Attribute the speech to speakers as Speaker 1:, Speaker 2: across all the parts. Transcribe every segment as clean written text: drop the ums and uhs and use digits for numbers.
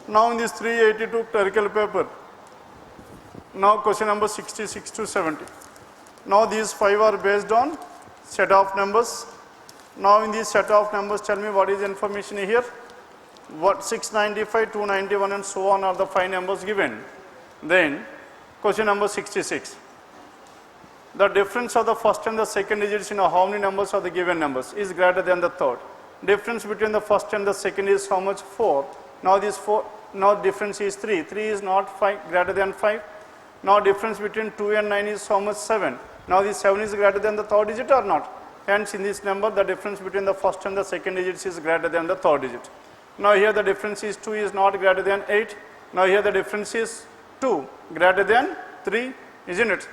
Speaker 1: Now in this 382 clerical paper, now question number 66 to 70. Now these 5 are based on set of numbers. Now in this set of numbers, tell me what is the information here. What 695, 291 and so on are the 5 numbers given. Then question number 66. The difference of the first and the second digits in how many numbers of the given numbers is greater than the third. Difference between the first and the second is how much? 4. Now this 4, now difference is 3. 3 is not 5, greater than 5. Now difference between 2 and 9 is how much? 7. Now this 7 is greater than the third digit or not? Hence in this number the difference between the first and the second digits is greater than the third digit. Now here the difference is 2 is not greater than 8. Now here the difference is 2 greater than 3, isn't it?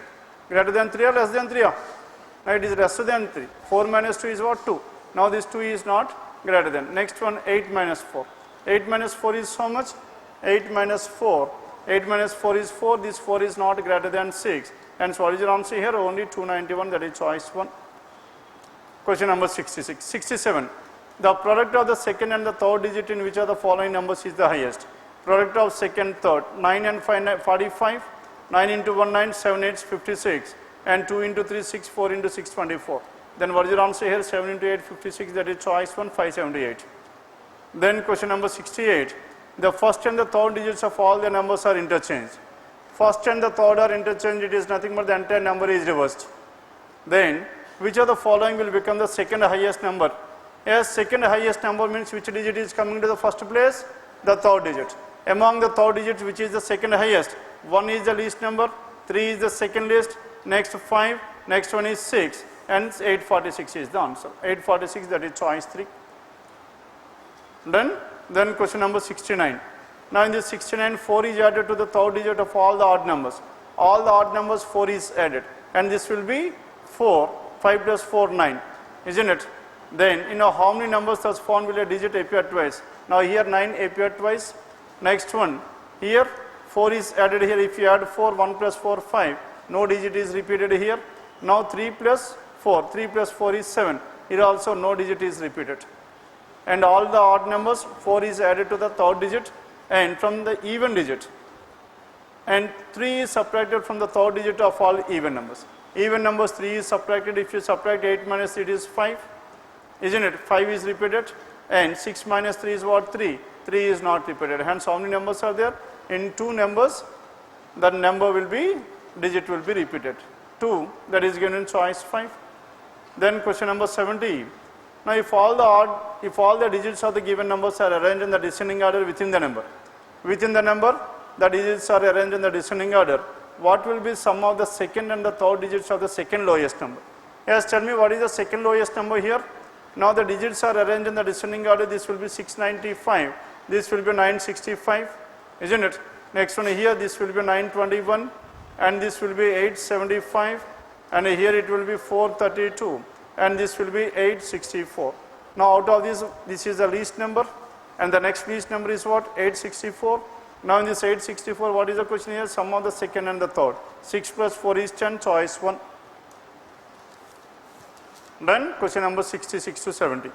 Speaker 1: Greater than 3 or less than 3? Now it is less than 3. 4 minus 2 is what? 2. Now this 2 is not greater than. Next one 8 minus 4. 8 minus 4 is how much? 8 minus 4. 8 minus 4 is 4. This 4 is not greater than 6. And so what is your answer here? Only 291, that is choice 1. Question number 66. 67. The product of the second and the third digit in which of the following numbers is the highest? Product of second, third. 9 and 5, 45. 9 into 1, 9, 7, 8, 56. And 2 into 3, 6, 4 into 6, 24. Then what is your answer here? 7 into 8, 56, that is choice 1, 578. Then question number 68. The first and the third digits of all the numbers are interchanged. First and the third are interchanged, it is nothing but the entire number is reversed. Then, which of the following will become the second highest number? Yes, second highest number means which digit is coming to the first place? The third digit. Among the third digits, which is the second highest? 1 is the least number, 3 is the second least, next 5, next one is 6, and 846 is the answer. 846, that is choice 3. Then question number 69. Now in this 69, 4 is added to the third digit of all the odd numbers. All the odd numbers, 4 is added. And this will be 4, 5 plus 4, 9. Isn't it? Then, how many numbers thus found will a digit appear twice? Now here 9 appear twice. Next one, here 4 is added here. If you add 4, 1 plus 4, 5. No digit is repeated here. Now 3 plus 4. 3 plus 4 is 7. Here also no digit is repeated. And all the odd numbers, 4 is added to the third digit and from the even digit. And 3 is subtracted from the third digit of all even numbers. Even numbers, 3 is subtracted. If you subtract 8 minus 3, it is 5. Isn't it? 5 is repeated. And 6 minus 3 is what? 3. 3 is not repeated. Hence, how many numbers are there? In 2 numbers, the number will be, digit will be repeated. 2, that is given in choice 5. Then question number 70. Now if all the digits of the given numbers are arranged in the descending order within the number, the digits are arranged in the descending order, what will be sum of the second and the third digits of the second lowest number? Yes, tell me what is the second lowest number here? Now the digits are arranged in the descending order. This will be 695, this will be 965, isn't it? Next one here, this will be 921, and this will be 875, and here it will be 432. And this will be 864. Now out of this is the least number, and the next least number is what? 864. Now in this 864, what is the question here? Sum of the second and the third. 6 plus 4 is 10, choice 1. Then question number 66 to 70.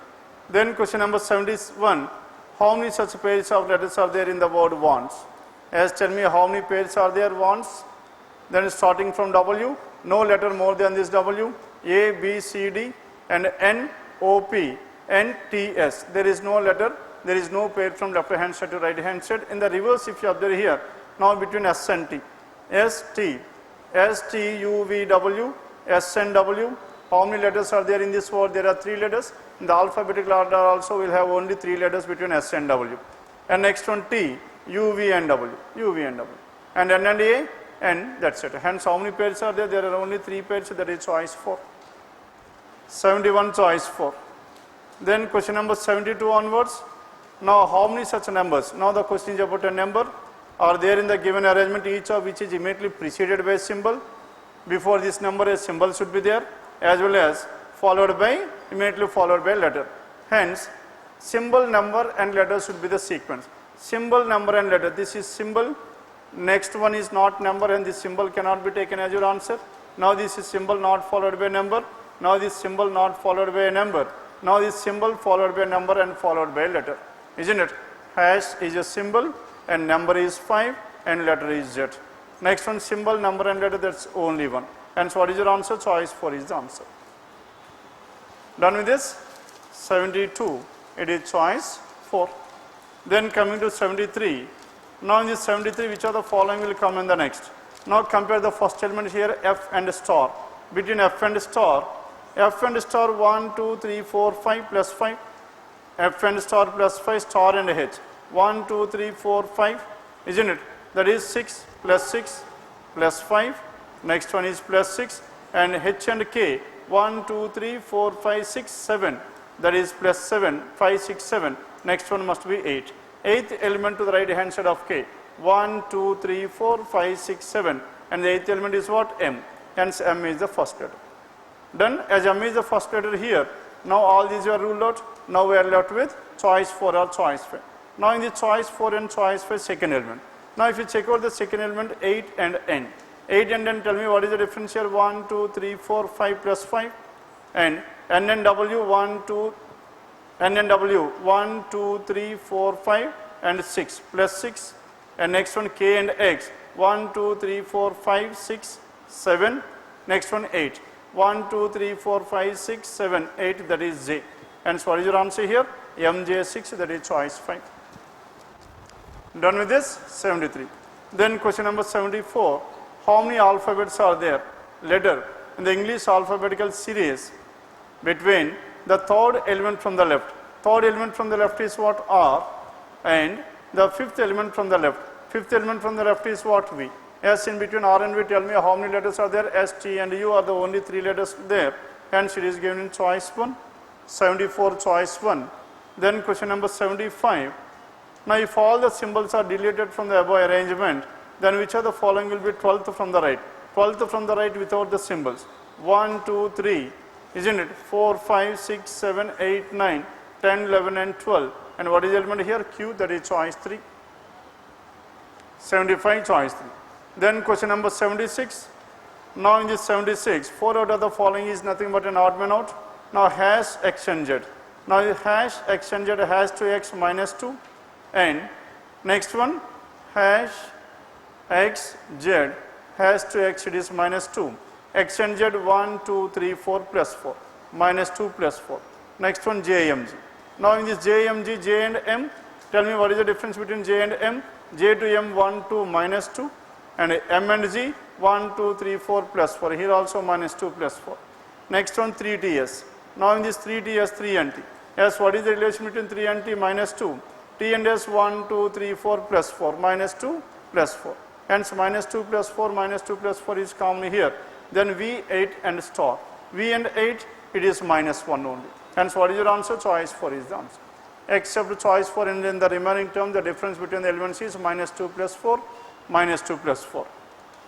Speaker 1: Then question number 71. How many such pairs of letters are there in the word wants? As tell me how many pairs are there wants? Then starting from W, no letter more than this W. A, B, C, D, and N, O, P, N, T, S. There is no letter, there is no pair from left hand side to right hand side. In the reverse, if you observe here, now between S and T, S, T, S, T, U, V, W, S, and W. How many letters are there in this word? There are 3 letters. In the alphabetical order also, we'll have only 3 letters between S and W. And next one T, U, V, and W, U, V, and W. And N and A, and that's it. Hence, how many pairs are there? There are only 3 pairs, that is choice 4. 71, choice 4. Then question number 72 onwards. Now how many such numbers? Now the question is about a number. Are there in the given arrangement, each of which is immediately preceded by a symbol? Before this number, a symbol should be there, as well as immediately followed by a letter. Hence, symbol, number, and letter should be the sequence. Symbol, number, and letter. This is symbol. Next one is not number, and this symbol cannot be taken as your answer. Now this is symbol not followed by a number. Now this symbol not followed by a number. Now this symbol followed by a number and followed by a letter. Isn't it? Hash is a symbol, and number is 5 and letter is Z. Next one, symbol, number and letter, that's only one. And so what is your answer? Choice 4 is the answer. Done with this? 72, it is choice 4. Then coming to 73. Now in this 73, which of the following will come in the next? Now compare the first element here, F and star. Between F and star 1, 2, 3, 4, 5 plus 5. F and star plus 5, star and H. 1, 2, 3, 4, 5, isn't it? That is 6 plus 5. Next one is plus 6. And H and K, 1, 2, 3, 4, 5, 6, 7. That is plus 7, 5, 6, 7. Next one must be 8. Eighth element to the right hand side of K. 1, 2, 3, 4, 5, 6, 7. And the eighth element is what? M. Hence M is the first letter. Done. As M is the first letter here, now all these are ruled out. Now we are left with choice 4 or choice 5. Now in the choice 4 and choice 5 second element. Now if you check out the second element 8 and N. 8 and N, tell me what is the difference here? 1, 2, 3, 4, 5 plus 5. And N and W, 1, 2, N and W, 1, 2, 3, 4, 5 and 6 plus 6. And next one K and X, 1, 2, 3, 4, 5, 6, 7. Next one 8. 1, 2, 3, 4, 5, 6, 7, 8, that is J. And so what is your answer here? MJ6, that is choice 5. Done with this? 73. Then question number 74. How many alphabets are there? Letter in the English alphabetical series between the third element from the left. Third element from the left is what? R. And the fifth element from the left. Fifth element from the left is what? V. Yes, in between R and V, tell me how many letters are there? S, T and U are the only 3 letters there. Hence it is given in choice 1. 74, choice 1. Then question number 75. Now if all the symbols are deleted from the above arrangement, then which of the following will be 12th from the right? 12th from the right without the symbols. 1, 2, 3, isn't it? 4, 5, 6, 7, 8, 9, 10, 11 and 12. And what is the element here? Q, that is choice 3. 75, choice 3. Then question number 76. Now in this 76, 4 out of the following is nothing but an odd man out. Now hash X and Z. Now the hash X and Z has to X minus 2. And next one, hash X, Z has to X, it is minus 2. X and Z 1, 2, 3, 4 plus 4. Minus 2 plus 4. Next one, J, M, G. Now in this J, M, G, J and M, tell me what is the difference between J and M? J to M 1, 2, minus 2. And M and G 1, 2, 3, 4 plus 4. Here also minus 2 plus 4. Next one, 3 TS. Now in this 3 TS, 3 and T. Yes, what is the relation between 3 and T? Minus 2. T and S 1, 2, 3, 4 plus 4. Minus 2 plus 4. Hence minus 2 plus 4 minus 2 plus 4 is commonly here. Then V, 8 and star. V and 8, it is minus 1 only. Hence what is your answer? Choice 4 is the answer. Except choice 4, and in the remaining term the difference between the elements is minus 2 plus 4, minus 2 plus 4.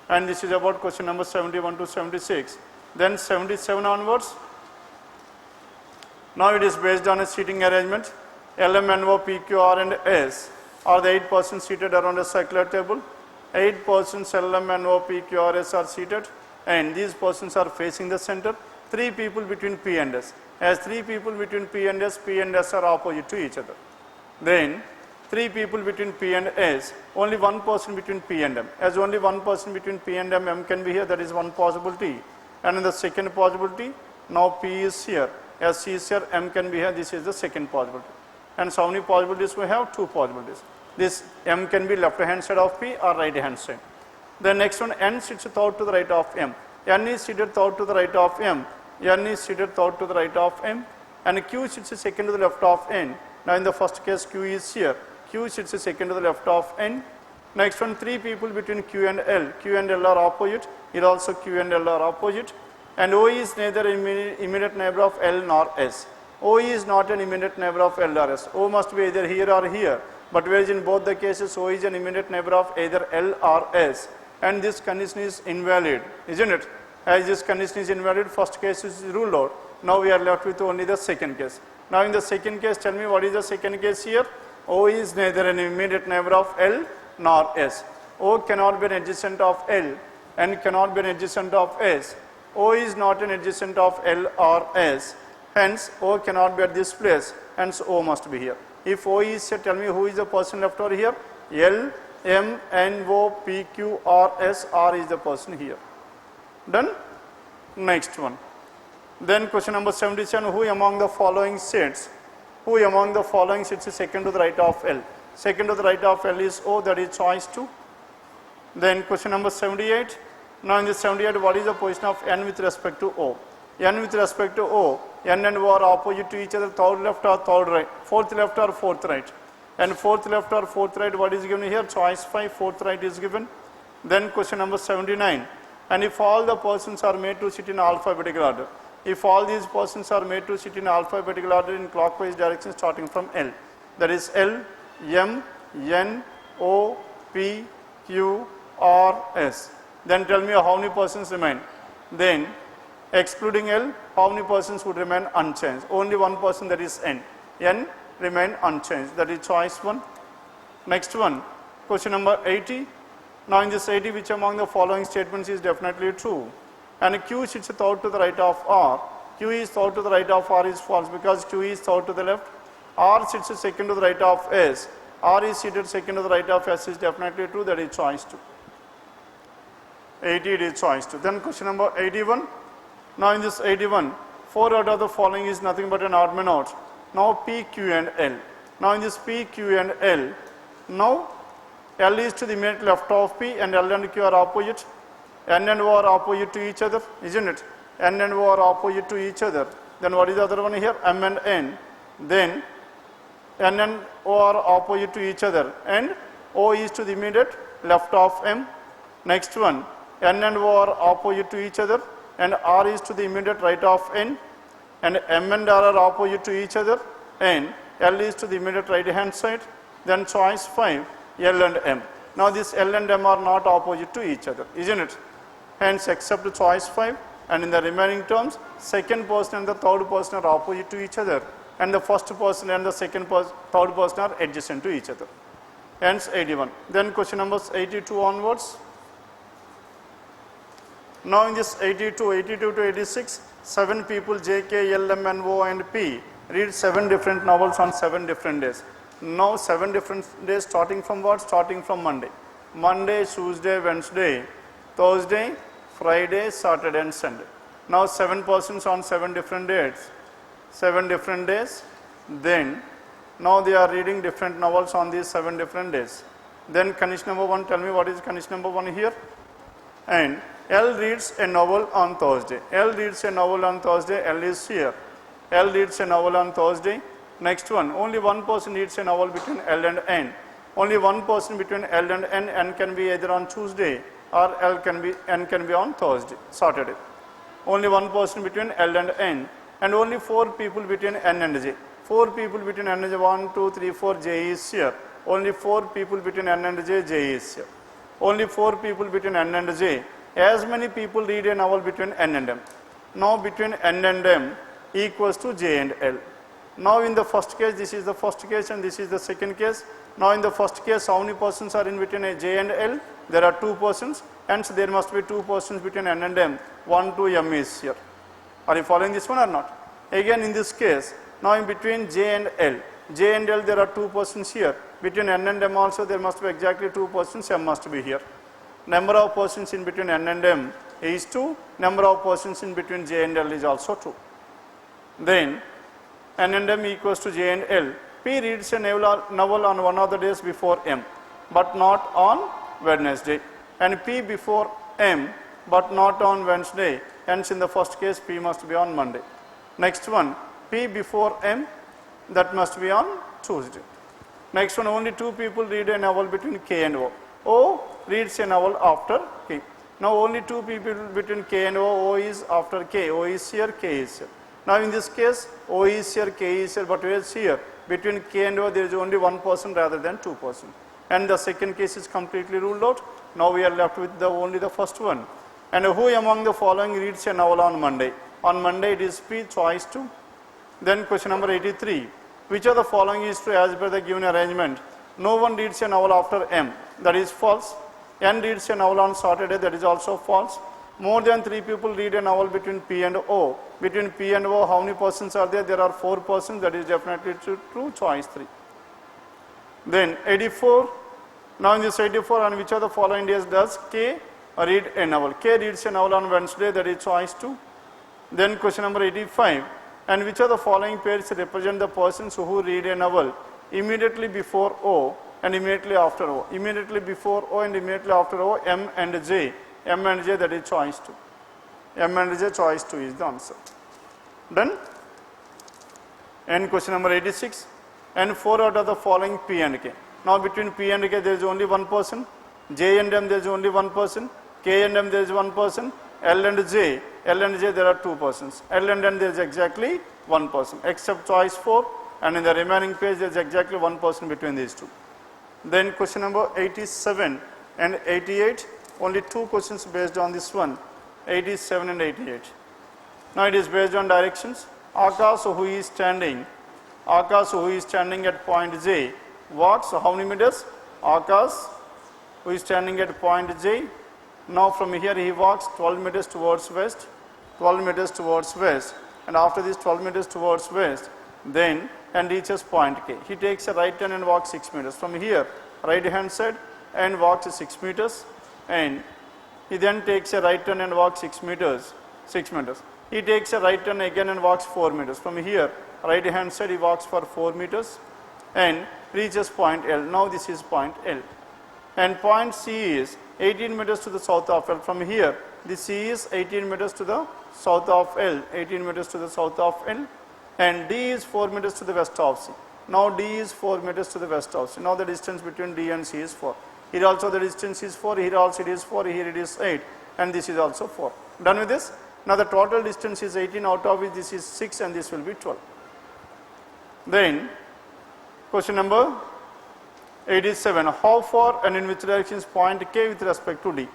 Speaker 1: And this is about question number 71 to 76. Then 77 onwards. Now it is based on a seating arrangement. L, M, N, O, P, Q, R and S are the 8 persons seated around a circular table. 8 persons L, M, N, O, P, Q, R, S are seated, and these persons are facing the center. 3 people between P and S. As 3 people between P and S are opposite to each other. Then 3 people between P and S, only 1 person between P and M. As only 1 person between P and M can be here, that is one possibility. And in the second possibility, now P is here, S is here, M can be here, this is the second possibility. And so how many possibilities we have? 2 possibilities. This M can be left hand side of P or right hand side. The next one, N sits third to the right of M. N is seated third to the right of M. N is seated third to the right of M. And Q sits second to the left of N. Now in the first case, Q is here. Q sits second to the left of N. Next one, 3 people between Q and L. Q and L are opposite. Here also Q and L are opposite. And O is neither immediate neighbor of L nor S. O is not an immediate neighbor of L or S. O must be either here or here. But whereas in both the cases, O is an immediate neighbor of either L or S. And this condition is invalid, isn't it? As this condition is invalid, first case is ruled out. Now we are left with only the second case. Now in the second case, tell me what is the second case here? O is neither an immediate neighbor of L nor S. O cannot be an adjacent of L and cannot be an adjacent of S. O is not an adjacent of L or S. Hence, O cannot be at this place. Hence, O must be here. If O is here, tell me who is the person left over here? L, M, N, O, P, Q, R, S, R is the person here. Done? Next one. Then question number 77, who among the following sets is second to the right of L? Second to the right of L is O, that is choice 2. Then question number 78. Now in this 78, what is the position of N with respect to O? N with respect to O, N and O are opposite to each other, third left or third right, fourth left or fourth right. And fourth left or fourth right, what is given here? Choice 5, fourth right is given. Then question number 79. And if all the persons are made to sit in alphabetical order, if all these persons are made to sit in alphabetical order in clockwise direction starting from L, that is L, M, N, O, P, Q, R, S, then tell me how many persons remain. Then excluding L, how many persons would remain unchanged? Only one person, that is N. N remain unchanged, that is choice 1. Next one, question number 80. Now in this 80, which among the following statements is definitely true? And Q sits third to the right of R. Q is third to the right of R is false because Q is third to the left. R sits second to the right of S. R is seated second to the right of S is definitely true, that is choice 2. 80 it is choice 2. Then question number 81. Now in this 81, 4 out of the following is nothing but an odd man out. Now P, Q and L. Now in this P, Q and L, now L is to the immediate left of P and L and Q are opposite. N and O are opposite to each other, isn't it? N and O are opposite to each other. Then what is the other one here? M and N. Then N and O are opposite to each other and O is to the immediate left of M. Next one, N and O are opposite to each other and R is to the immediate right of N, and M and R are opposite to each other and L is to the immediate right hand side. Then choice 5, L and M. Now this L and M are not opposite to each other, isn't it? Hence except choice 5, and in the remaining terms, second person and the third person are opposite to each other and the first person and the third person are adjacent to each other. Hence 81. Then question numbers 82 onwards. Now in this 82 to 86, 7 people J, K, L, M, N, O and P read 7 different novels on 7 different days. Now 7 different days starting from what? Starting from Monday. Monday, Tuesday, Wednesday, Thursday, Friday, Saturday and Sunday. Now 7 persons on 7 different dates. 7 different days. Then now they are reading different novels on these 7 different days. Then condition number 1, tell me what is condition number 1 here. And L reads a novel on Thursday. L reads a novel on Thursday. L is here. L reads a novel on Thursday. Next one, only one person reads a novel between L and N. Only one person between L and N. N can be either on Tuesday or N can be on Thursday, Saturday. Only one person between L and N. And only 4 people between N and J. 4 people between N and J, 1, 2, 3, 4, J is here. Only 4 people between N and J, J is here. Only 4 people between N and J. As many people read a novel between N and M. Now between N and M equals to J and L. Now in the first case, this is the first case and this is the second case. Now in the first case, how many persons are in between J and L? There are 2 persons, hence there must be 2 persons between N and M. 1, 2, M is here. Are you following this one or not? Again in this case, now in between J and L. J and L there are 2 persons here. Between N and M also there must be exactly 2 persons, M must be here. Number of persons in between N and M is 2. Number of persons in between J and L is also 2. Then N and M equals to J and L. P reads a novel on one of the days before M, but not on Wednesday. And P before M, but not on Wednesday. Hence in the first case, P must be on Monday. Next one, P before M, that must be on Tuesday. Next one, only 2 people read a novel between K and O. O reads a novel after K. Now only 2 people between K and O. O is after K. O is here, K is here. Now in this case, O is here, K is here, but where is here? Between K and O there is only 1 person rather than 2 persons. And the second case is completely ruled out. Now we are left with only the first one. And who among the following reads a novel on Monday? On Monday it is P, choice 2. Then question number 83. Which of the following is true as per the given arrangement? No one reads a novel after M, that is false. N reads a novel on Saturday, that is also false. More than 3 people read a novel between P and O. Between P and O, how many persons are there? There are 4 persons, that is definitely true, choice 3. Then 84, Now in this 84, on which of the following days does K read a novel? K reads a novel on Wednesday, that is choice 2. Then question number 85, and which of the following pairs represent the persons who read a novel immediately before O and immediately after O? Immediately before O and immediately after O, M and J. M and J, that is choice 2. M and J, choice 2 is the answer. Done? And question number 86, and 4 out of the following P and K. Now between P and K there is only one person, J and M there is only one person, K and M there is one person, L and J there are two persons. L and N there is exactly one person, except choice 4, and in the remaining page there is exactly one person between these two. Then question number 87 and 88, only two questions based on this one, 87 and 88. Now it is based on directions. Akash, who is standing at point J, walks how many meters? Akash, who is standing at point J, now from here he walks 12 meters towards west, and after this 12 meters towards west, then and reaches point K. He takes a right turn and walks 6 meters. From here, right hand side, and walks 6 meters, and he then takes a right turn and walks 6 meters. He takes a right turn again and walks 4 meters. From here, right hand side, he walks for 4 meters and reaches point L. Now this is point L. And point C is 18 meters to the south of L. From here, the C is 18 meters to the south of L. And D is 4 meters to the west of C. Now D is 4 meters to the west of C. Now the distance between D and C is 4. Here also the distance is 4, here also it is 4, here it is 8, and this is also 4. Done with this? Now the total distance is 18, out of which this is 6 and this will be 12. Then question number 87, how far and in which direction is point K with respect to D?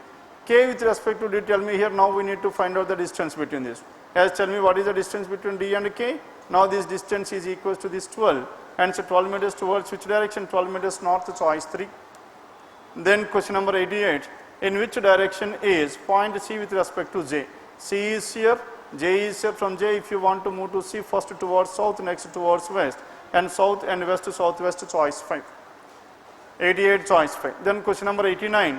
Speaker 1: K with respect to D, tell me here. Now we need to find out the distance between this. As tell me what is the distance between D and K. Now this distance is equal to this 12, and so 12 meters towards which direction? 12 meters north, choice 3. Then question number 88, in which direction is point C with respect to J? C is here, J is here. From J, if you want to move to C, first towards south, next towards west, and south and west to southwest, choice 5. 88, choice 5. Then question number 89.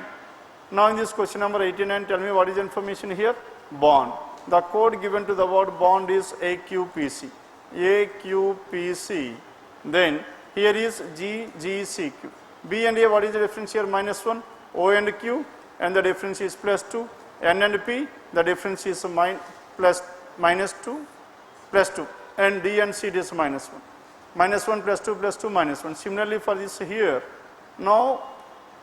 Speaker 1: Now in this question number 89, tell me what is the information here? Bond. The code given to the word bond is AQPC. AQPC. Then here is GGCQ. B and A, what is the difference here? -1. O and Q, and the difference is +2. N and P, the difference is -2. And D and C, it is -1. -1 +2 +2 -1. Similarly for this here, now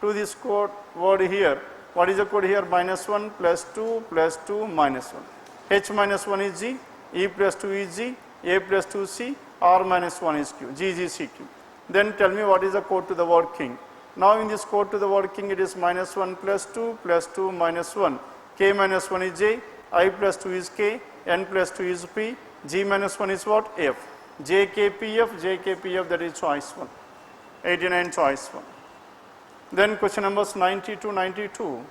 Speaker 1: to this code word here, what is the code here? -1 +2 +2 -1. H -1 is G, E +2 is G, A +2 C, R -1 is Q, GGCQ. Then tell me what is the code to the word king. Now in this code to the word king, it is -1 +2 +2 -1. K -1 is J, I +2 is K, N +2 is P, G -1 is what? F. JKPF, that is choice 1. 89, choice 1. Then question numbers 90 to 92.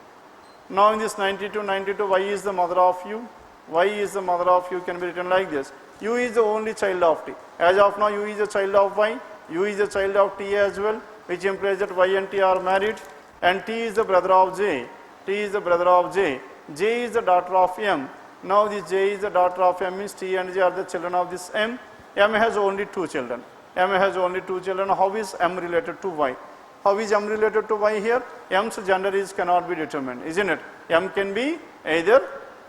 Speaker 1: Now in this 90 to 92, Y is the mother of U. Y is the mother of U can be written like this. U is the only child of T. As of now, U is the child of Y. U is the child of T as well, which implies that Y and T are married. And T is the brother of J. J is the daughter of M. Now this J is the daughter of M, means T and J are the children of this M. M has only two children. How is M related to Y? How is M related to Y here? M's gender cannot be determined, isn't it? M can be either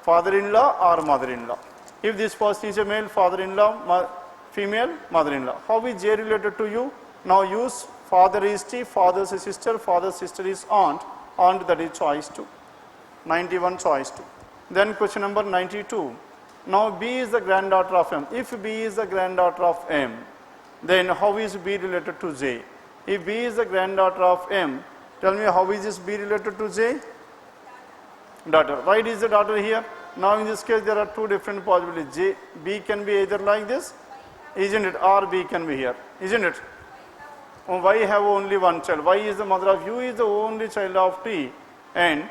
Speaker 1: father-in-law or mother-in-law. If this person is a male, father-in-law, female, mother-in-law. How is J related to U? Now use father is T, father's sister is aunt, that is choice 2. 91, choice 2. Then question number 92. Now B is the granddaughter of M. If B is the granddaughter of M, then how is B related to J? If B is the granddaughter of M, tell me how is this B related to J? Daughter. Why is the daughter here? Now in this case there are two different possibilities. B can be either like this, isn't it? Or B can be here, isn't it? Y have only one child. Y is the mother of U, is the only child of T. And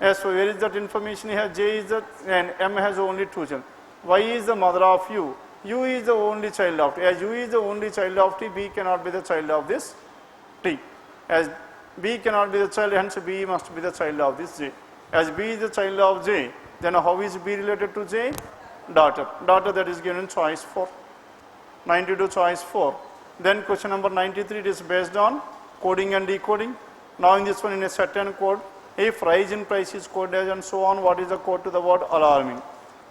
Speaker 1: as for where is that information here? J is the, and M has only two children. Y is the mother of U. U is the only child of T. As U is the only child of T, B cannot be the child of this T. As B cannot be the child, hence B must be the child of this J. As B is the child of J, then how is B related to J? Daughter. Daughter, that is given in choice 4. 92 choice 4. Then question number 93, it is based on coding and decoding. Now in this one, in a certain code, if rise in price is coded and so on, what is the code to the word alarming?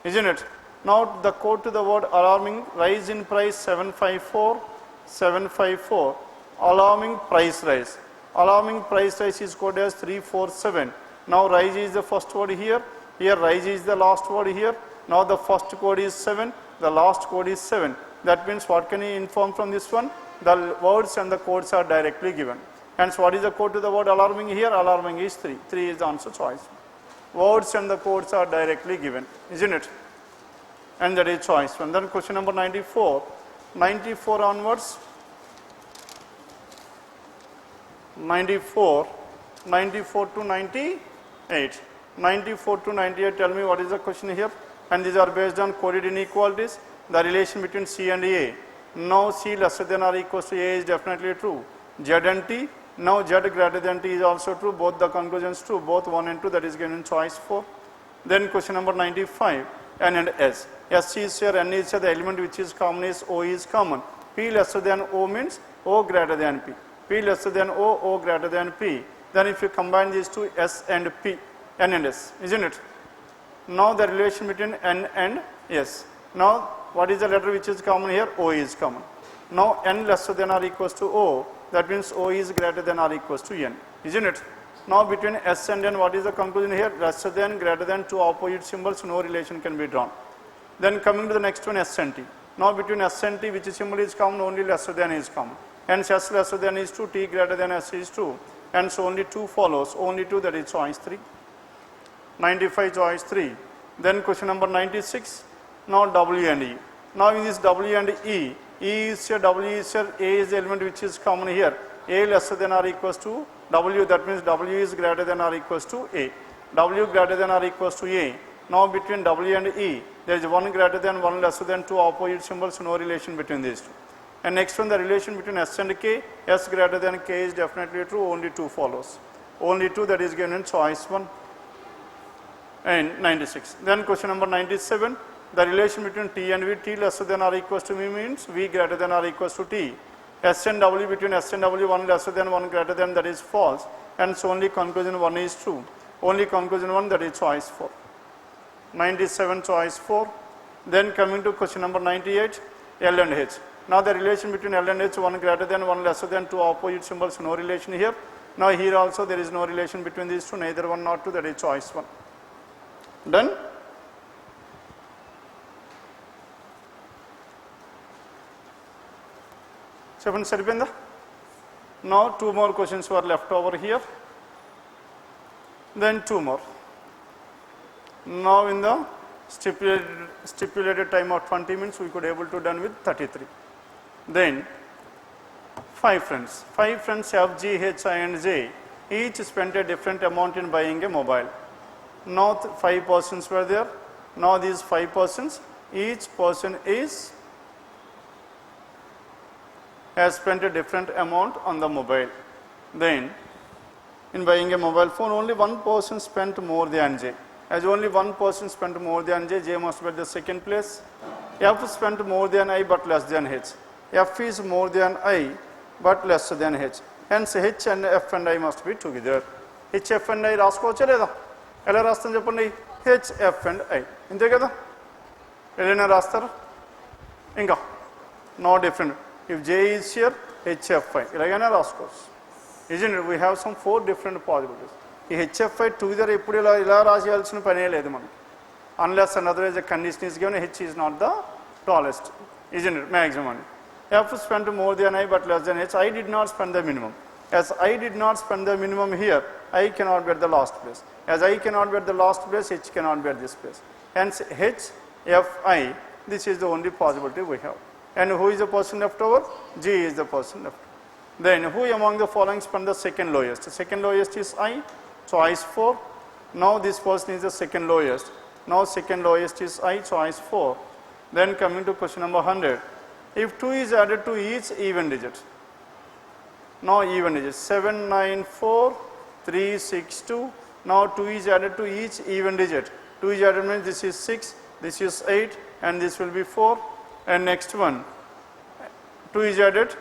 Speaker 1: Isn't it? Now the code to the word alarming, rise in price 754, 754, alarming price rise. Alarming price rise is coded as 347. Now rise is the first word here, here rise is the last word here. Now the first code is 7, the last code is 7. That means what can you inform from this one? The words and the codes are directly given. Hence what is the code to the word alarming here? Alarming is 3. 3 is the answer choice. Words and the codes are directly given, isn't it? And that is choice 1. Then question number 94. 94 onwards. 94 to 98. 94 to 98, tell me what is the question here? And these are based on coded inequalities. The relation between C and A. Now C lesser than or equals to A is definitely true. Z and T. Now Z greater than T is also true. Both the conclusions true. Both 1 and 2, that is given in choice 4. Then question number 95. N and S. S is here, N is here. The element which is common is O is common. P lesser than O means O greater than P. P lesser than O, O greater than P. Then if you combine these two, S and P, N and S, isn't it? Now the relation between N and S. Now what is the letter which is common here? O is common. Now N lesser than or equals to O, that means O is greater than or equals to N, isn't it? Now between S and N, what is the conclusion here? Lesser than, greater than, two opposite symbols, no relation can be drawn. Then coming to the next one, S and T. Now between S and T, which symbol is common? Only lesser than is common. Hence S lesser than is true, T greater than S is true. Hence only 2 follows, only 2, that is choice 3. 95 choice 3. Then question number 96. Now W and E. Now in this W and E, E is here, W is here, A is the element which is common here. A lesser than or equals to W, that means W is greater than or equals to A. W greater than or equals to A. Now between W and E, there is 1 greater than, 1 lesser than, 2 opposite symbols, no relation between these two. And next one, the relation between S and K, S greater than K is definitely true, only 2 follows. Only 2, that is given in choice 1 and 96. Then question number 97, the relation between T and V, T lesser than or equals to V means V greater than or equals to T. S and W, between S and W, 1 lesser than, 1 greater than, that is false. And so only conclusion 1 is true. Only conclusion 1, that is choice 4. 97 choice 4. Then coming to question number 98, L and H. Now the relation between L and H, 1 greater than, 1 lesser than, 2 opposite symbols, no relation here. Now here also there is no relation between these two, neither 1 nor 2, that is choice 1. Done? Seven Saripinda. Now 2 more questions were left over here. Then 2 more. Now in the stipulated time of 20 minutes, we could able to done with 33. Then 5 friends. 5 friends have G, H, I and J. Each spent a different amount in buying a mobile. Now 5 persons were there. Now these 5 persons, each person has spent a different amount on the mobile. Then in buying a mobile phone, only 1 person spent more than J. As only 1 person spent more than J, J must be at the second place. F spent more than I but less than H. F is more than I but less than H. Hence H and F and I must be together. H, F and I రాసుకోవచ్చా లేదా? ఎలా రాస్తాం చెప్పండి? H, F and I. ఇంతే కదా? ఎలా రాస్తారు? ఇంకా no different. If J is here, H, F, I. ఇలాగైనా రాసుకోవచ్చు. Isn't it? We have some 4 different possibilities. ఈ HFI together ఎప్పుడు ఇలా రాసేయాల్సిన పనే లేదు మనకి. Unless and otherwise a condition is given, H is not the tallest. Isn't it? Maximum. F spent more than I but less than H. I did not spend the minimum. As I did not spend the minimum here, I cannot be at the last place. As I cannot be at the last place, H cannot be at this place. Hence H, F, I, this is the only possibility we have. And who is the person left over? G is the person left. Then who among the following spent the second lowest? The second lowest is I, choice 4. Now this person is the second lowest. Now second lowest is I, choice 4. Then coming to question number 100. If 2 is added to each even digit, Now even digits 7, 9, 4, 3, 6, 2. Now 2 is added to each even digit. 2 is added means this is 6, this is 8 and this will be 4. And next one 2 is added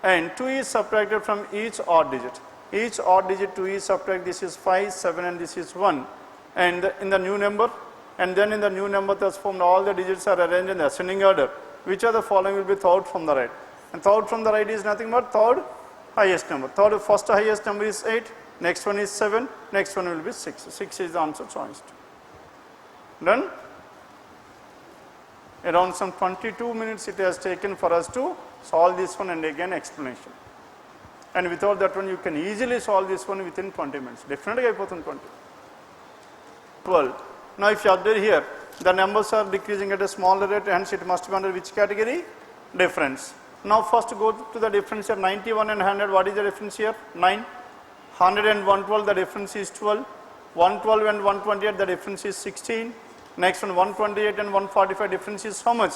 Speaker 1: and 2 is subtracted from each odd digit. Each odd digit 2 is subtracted, this is 5, 7 and this is 1. And in the new number, and then in the new number thus formed all the digits are arranged in the ascending order. Which of the following will be third from the right? And third from the right is nothing but third highest number. First highest number is 8, next one is 7, next one will be 6. 6 is the answer choice. Done? Around some 22 minutes it has taken for us to solve this one and again explanation. And without that one you can easily solve this one within 20 minutes. Definitely అయిపోతుంది 20. 12. Now if you observe here, the numbers are decreasing at a smaller rate, hence it must be under which category? Difference. Now first go to the difference here, 91 and 100, what is the difference here? 9. 100 and 112, the difference is 12. 112 and 128, the difference is 16. Next one, 128 and 145, difference is how much?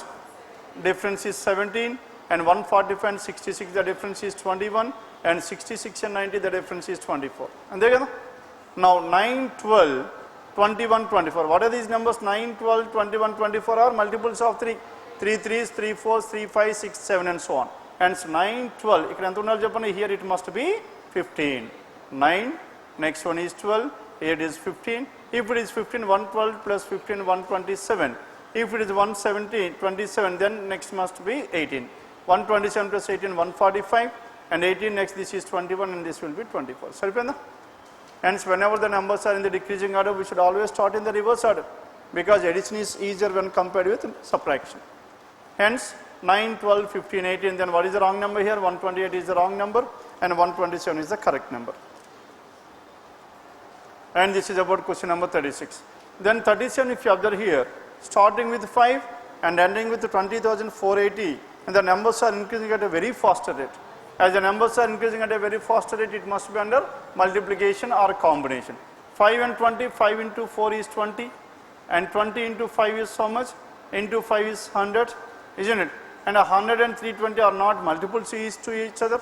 Speaker 1: Difference is 17. And 145 and 66, the difference is 21. And 66 and 90, the difference is 24. And there, now 9, 12, 21, 24. What are these numbers? 9, 12, 21, 24 are multiples of 3. 3 3s, 3 4s, 3 5, 6, 7 and so on. Hence 9, 12. Here it must be 15. 9, next one is 12, here it is 15. If it is 15, 112 plus 15, 127. If it is 117, 27, then next must be 18. 127 plus 18, 145. And 18 next, this is 21 and this will be 24. Saripenda? Hence, whenever the numbers are in the decreasing order, we should always start in the reverse order because addition is easier when compared with subtraction. Hence, 9, 12, 15, 18, then what is the wrong number here? 128 is the wrong number and 127 is the correct number. And this is about question number 36. Then 37, if you observe here, starting with 5 and ending with 20,480, and the numbers are increasing at a very faster rate. As the numbers are increasing at a very faster rate, it must be under multiplication or combination. 5 and 20, 5 into 4 is 20 and 20 into 5 is how much? Into 5 is 100, isn't it? And 100 and 320 are not multiples to each other.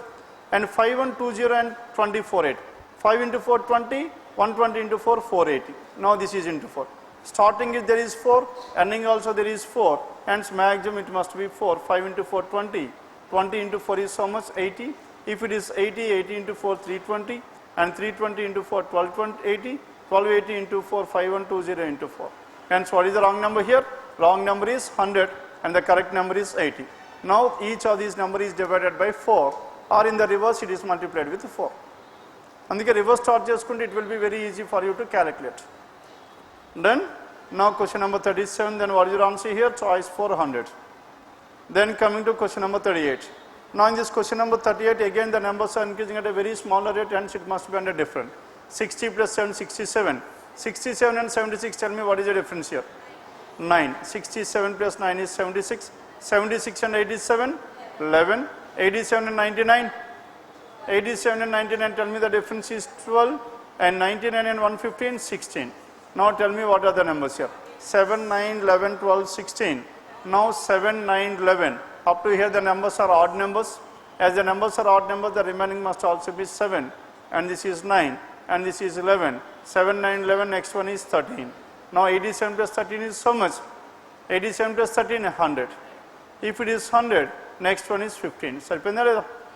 Speaker 1: And 5 and 20 and 24, 8. 5 into 4, 20, 120 into 4, 480. Now this is into 4. Starting is there is 4, ending also there is 4. Hence maximum it must be 4. 5 into 4, 20. 20 into 4 is how much? 80. If it is 80, 80 into 4, 320. And 320 into 4, 1280. 1280 into 4, 5120 into 4. Hence what is the wrong number here? Wrong number is 100 and the correct number is 80. Now each of these number is divided by 4 or in the reverse it is multiplied with 4. And the reverse start cheskunte it will be very easy for you to calculate. Then now question number 37, then what is your answer here? Choice 400. Then coming to question number 38. Now in this question number 38, again the numbers are increasing at a very smaller rate, hence it must be under different. 60 plus 7, 67. 67 and 76, tell me what is the difference here? 9. 67 plus 9 is 76. 76 and 87, 11. 87 and 99. 87 and 99, tell me the difference is 12. And 99 and 115, 16. Now tell me what are the numbers here? 7, 9, 11, 12, 16. Now 7, 9, 11. Up to here the numbers are odd numbers. As the numbers are odd numbers, the remaining must also be 7. And this is 9. And this is 11. 7, 9, 11. Next one is 13. Now 87 plus 13 is so much? 87 plus 13 100. If it is 100, next one is 15.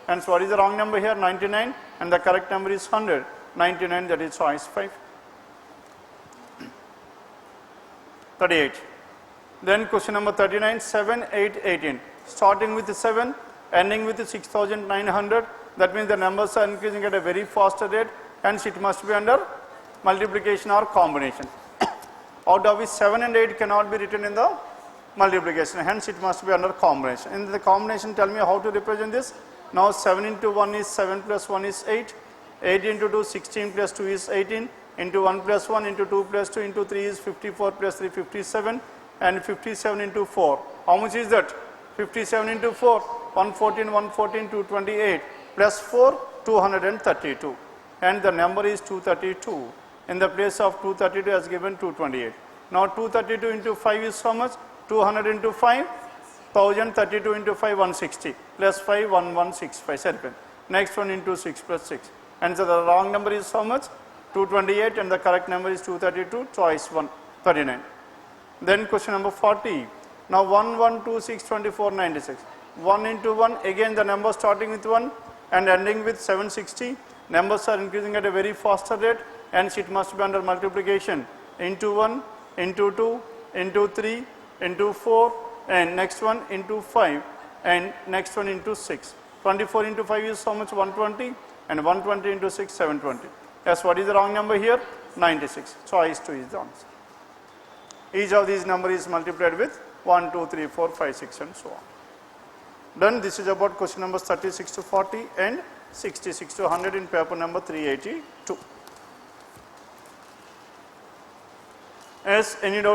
Speaker 1: And so what is the wrong number here? 99. And the correct number is 100. 99, that is choice 5. 38. Then question number 39, 7, 8, 18. Starting with 7, ending with 6,900. That means the numbers are increasing at a very faster rate. Hence it must be under multiplication or combination. Out of which 7 and 8 cannot be written in the multiplication. Hence it must be under combination. In the combination, tell me how to represent this. Now 7 into 1 is 7 plus 1 is 8. 8 into 2, 16 plus 2 is 18. Into 1 plus 1 into 2 plus 2 into 3 is 54 plus 3, 57. And 57 into 4. How much is that? 57 into 4, 114, 114, 228. Plus 4, 232. And the number is 232. In the place of 232 has given 228. Now 232 into 5 is how much? 200 into 5, 1032 into 5, 160. Plus 5, 1165. next one into 6 plus 6. And so the wrong number is how much? 228 and the correct number is 232, choice 1, 39. Then question number 40. Now 1, 1, 2, 6, 24, 96. 1 into 1, again the number starting with 1 and ending with 760. Numbers are increasing at a very faster rate, hence it must be under multiplication. Into 1, into 2, into 3, into 4, and next one into 5, and next one into 6. 24 into 5 is how much? 120, and 120 into 6, 720. Yes, what is the wrong number here? 96. Choice 2 is the answer. Each of these numbers is multiplied with 1, 2, 3, 4, 5, 6 and so on. Then this is about question numbers 36 to 40 and 66 to 100 in paper number 382. Yes, any doubt?